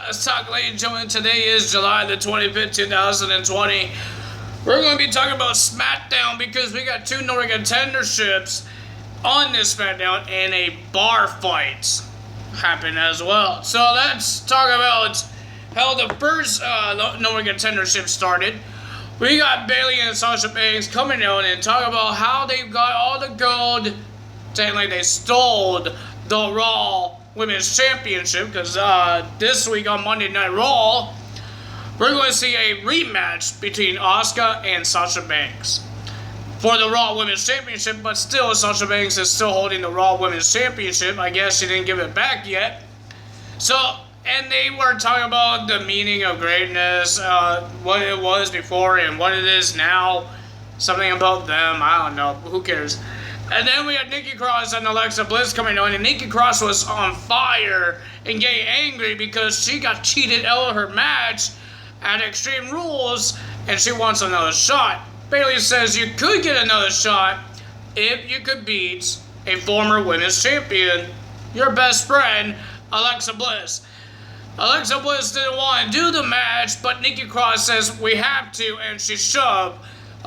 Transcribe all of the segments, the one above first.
Let's talk, ladies and gentlemen. Today is July the 25th, 2020. We're going to be talking about SmackDown because we got two Nordic contenderships on this SmackDown and a bar fight happened as well. So let's talk about how the first Nordic contendership started. We got Bayley and Sasha Banks coming out and talk about how they got all the gold. Technically, they stole the Raw Women's Championship because this week on Monday Night Raw, we're going to see a rematch between Asuka and Sasha Banks for the Raw Women's Championship, but still Sasha Banks is still holding the Raw Women's Championship. I guess she didn't give it back yet. So, and they were talking about the meaning of greatness, what it was before and what it is now. Something about them, I don't know, who cares. And then we had Nikki Cross and Alexa Bliss coming on, and Nikki Cross was on fire and getting angry because she got cheated out of her match at Extreme Rules, and she wants another shot. Bayley says you could get another shot if you could beat a former women's champion, your best friend, Alexa Bliss. Alexa Bliss didn't want to do the match, but Nikki Cross says we have to, and she shoved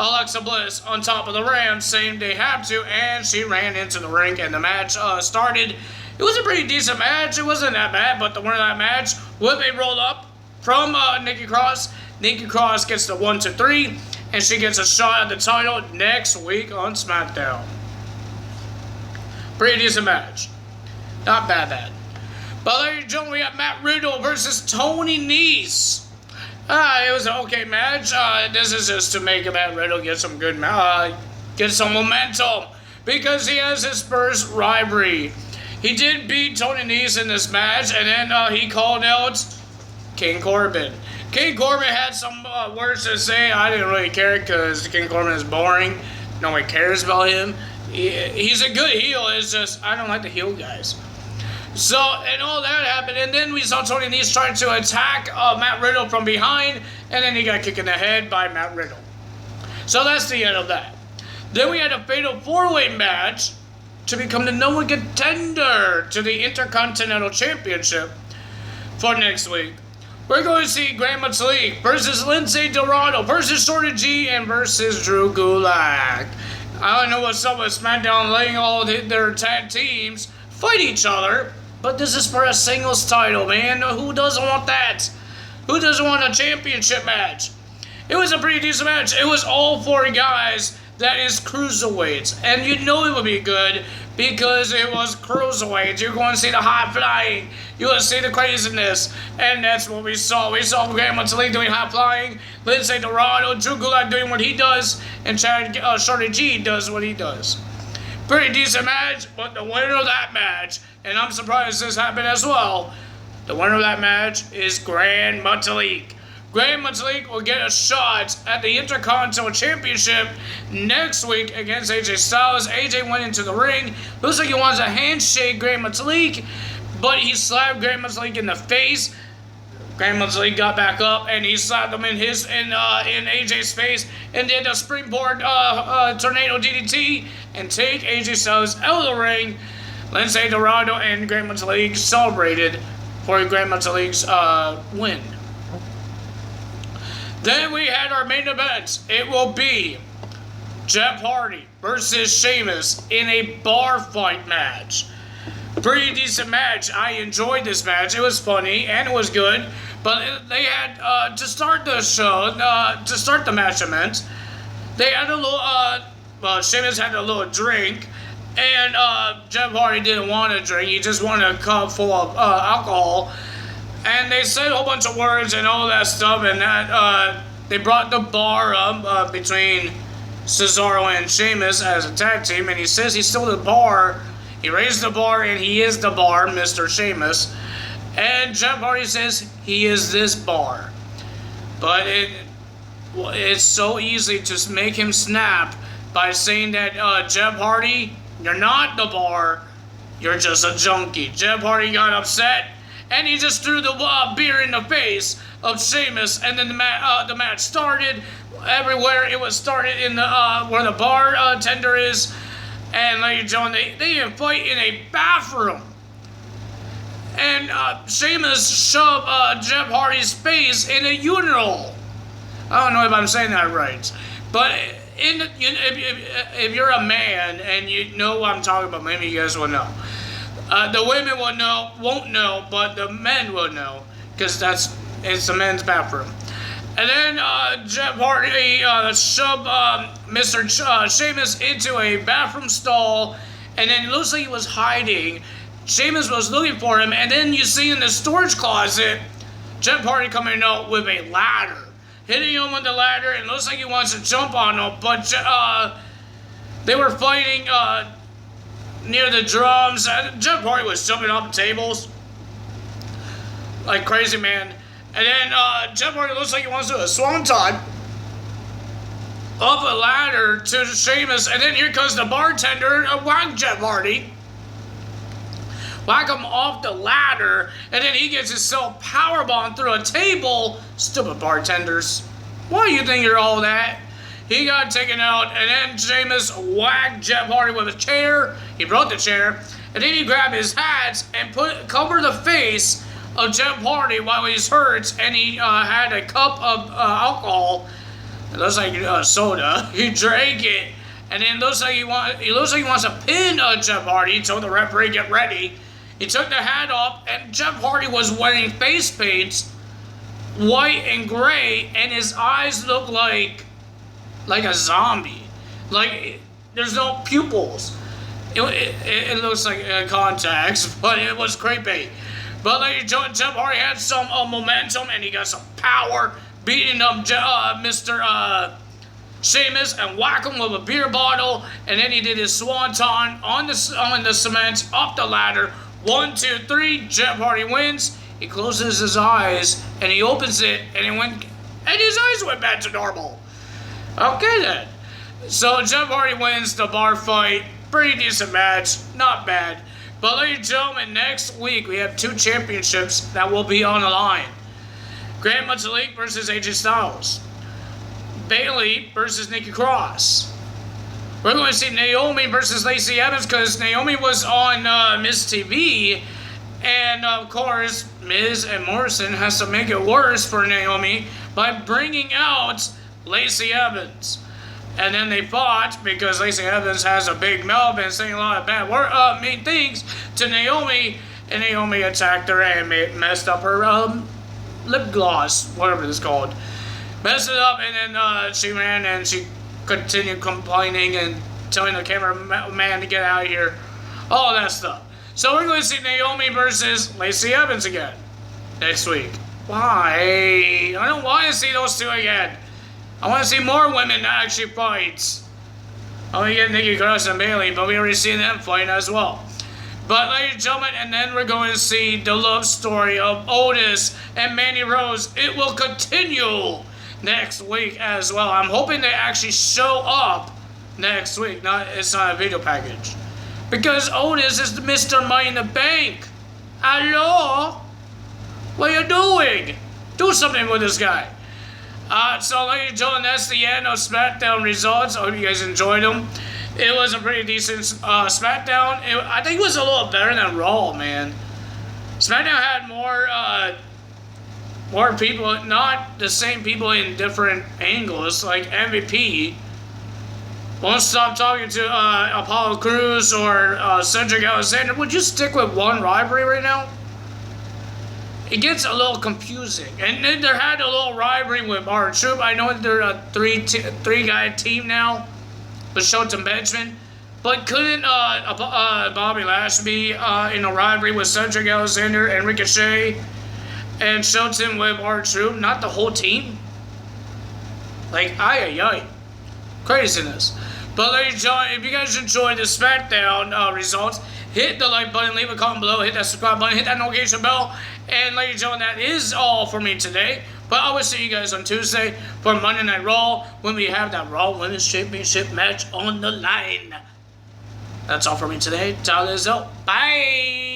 Alexa Bliss on top of the ramp, saying they have to, and she ran into the ring, and the match started. It was a pretty decent match. It wasn't that bad, but the winner of that match will be rolled up from Nikki Cross. Nikki Cross gets the 1-3, and she gets a shot at the title next week on SmackDown. Pretty decent match. Not bad. But ladies and gentlemen, we got Matt Riddle versus Tony Nese. It was an okay match. This is just to make Matt Riddle get some good, get some momentum because he has his first rivalry. He did beat Tony Nese in this match, and then he called out King Corbin. King Corbin had some words to say. I didn't really care because King Corbin is boring. Nobody cares about him. He's a good heel. It's just I don't like the heel guys. So, and all that happened, and then we saw Tony Nese trying to attack Matt Riddle from behind, and then he got kicked in the head by Matt Riddle. So that's the end of that. Then we had a fatal four-way match to become the number one contender to the Intercontinental Championship for next week. We're going to see Gran Metalik versus Lindsay Dorado versus Shorty G and versus Drew Gulak. I don't know what's up with SmackDown letting all their tag teams fight each other, but this is for a singles title, man. Who doesn't want that? Who doesn't want a championship match? It was a pretty decent match. It was all four guys that is cruiserweights, and you know it would be good because it was cruiserweights. You're going to see the high flying. You're going to see the craziness, and that's what we saw. We saw Gran Metalik doing high flying, Lindsay Dorado, Drew Gulak doing what he does, and Shorty G does what he does. Pretty decent match, but the winner of that match, and I'm surprised this happened as well, the winner of that match is Gran Metalik. Gran Metalik will get a shot at the Intercontinental Championship next week against AJ Styles. AJ went into the ring. Looks like he wants a handshake Gran Metalik, but he slapped Gran Metalik in the face. Gran Metalik got back up and he slapped him in AJ's face and did a springboard tornado DDT and take AJ Styles out of the ring. Lindsay Dorado and Gran Metalik celebrated for Gran Metalik's win. Then we had our main event. It will be Jeff Hardy versus Sheamus in a bar fight match. Pretty decent match. I enjoyed this match. It was funny and it was good. But they had, to start the show, to start the match event, they had a little, Sheamus had a little drink, and Jeff Hardy didn't want a drink. He just wanted a cup full of alcohol. And they said a whole bunch of words and all that stuff, and that they brought the bar up between Cesaro and Sheamus as a tag team, and he says he's still the bar. He raised the bar, and he is the bar, Mr. Sheamus. And Jeff Hardy says he is this bar. But it's so easy to make him snap by saying that, Jeff Hardy, you're not the bar, you're just a junkie. Jeff Hardy got upset, and he just threw the beer in the face of Sheamus, and then the match started. Everywhere it was started in the where the bar tender is, and ladies and gentlemen, they even fight in a bathroom. and Sheamus shoved Jeff Hardy's face in a urinal. I don't know if I'm saying that right, but if you're a man and you know what I'm talking about, maybe you guys will know. The women won't know, but the men will know, because it's the men's bathroom. And then Jeff Hardy shoved Mr. Sheamus into a bathroom stall, and then it looks like he was hiding. Sheamus was looking for him, and then you see in the storage closet, Jeff Hardy coming out with a ladder, hitting him with the ladder, and it looks like he wants to jump on him, but they were fighting near the drums. Jeff Hardy was jumping off the tables like crazy, man. And then Jeff Hardy looks like he wants to do a swanton off a ladder to Sheamus, and then here comes the bartender, whack Jeff Hardy. Whack him off the ladder, and then he gets himself powerbombed through a table. Stupid bartenders. Why do you think you're all that? He got taken out, and then Sheamus whacked Jeff Hardy with a chair. He broke the chair, and then he grabbed his hat and covered the face of Jeff Hardy while he's hurt, and he had a cup of alcohol. It looks like soda. He drank it, and then it looks like he wants to pin Jeff Hardy. He told the referee, "Get ready." He took the hat off, and Jeff Hardy was wearing face paint, white and gray, and his eyes look like a zombie. Like, there's no pupils. It looks like contacts, but it was creepy. But like, Jeff Hardy had some momentum, and he got some power, beating up Mr. Sheamus and whack him with a beer bottle, and then he did his swanton on the cement, up the ladder. 1, 2, 3, Jeff Hardy wins. He closes his eyes, and he opens it, and his eyes went back to normal. Okay then. So Jeff Hardy wins the bar fight. Pretty decent match, not bad. But ladies and gentlemen, next week we have 2 championships that will be on the line. Grand Metalik versus AJ Styles. Bayley versus Nikki Cross. We're going to see Naomi versus Lacey Evans, because Naomi was on Miz TV, and of course Miz and Morrison has to make it worse for Naomi by bringing out Lacey Evans. And then they fought because Lacey Evans has a big mouth and saying a lot of bad mean things to Naomi, and Naomi attacked her and messed up her lip gloss, whatever it's called. Messed it up, and then she ran and she continued complaining and telling the cameraman to get out of here. All that stuff. So we're going to see Naomi versus Lacey Evans again next week. Why? I don't want to see those 2 again. I want to see more women that actually fight. I want to get Nikki Cross and Bayley, but we already seen them fight as well. But ladies and gentlemen, and then we're going to see the love story of Otis and Mandy Rose. It will continue next week as well. I'm hoping they actually show up next week. It's not a video package. Because Otis is the Mr. Money in the Bank. Hello? What are you doing? Do something with this guy. So ladies and gentlemen, that's the end of SmackDown results. I hope you guys enjoyed them. It was a pretty decent SmackDown. I think it was a little better than Raw, man. SmackDown had more people, not the same people in different angles, like MVP. Won't stop talking to Apollo Crews or Cedric Alexander. Would you stick with one rivalry right now? It gets a little confusing. And then there had a little rivalry with R-Truth. I know they're a three-guy team now with Shelton Benjamin. But couldn't Bobby Lashley in a rivalry with Cedric Alexander and Ricochet and Shelton with R-Truth, not the whole team? Like, ay. Craziness. But ladies and gentlemen, if you guys enjoyed the SmackDown results, hit the like button, leave a comment below, hit that subscribe button, hit that notification bell. And ladies and gentlemen, that is all for me today. But I will see you guys on Tuesday for Monday Night Raw when we have that Raw Women's Championship match on the line. That's all for me today. Ciao, Lizzo. Bye.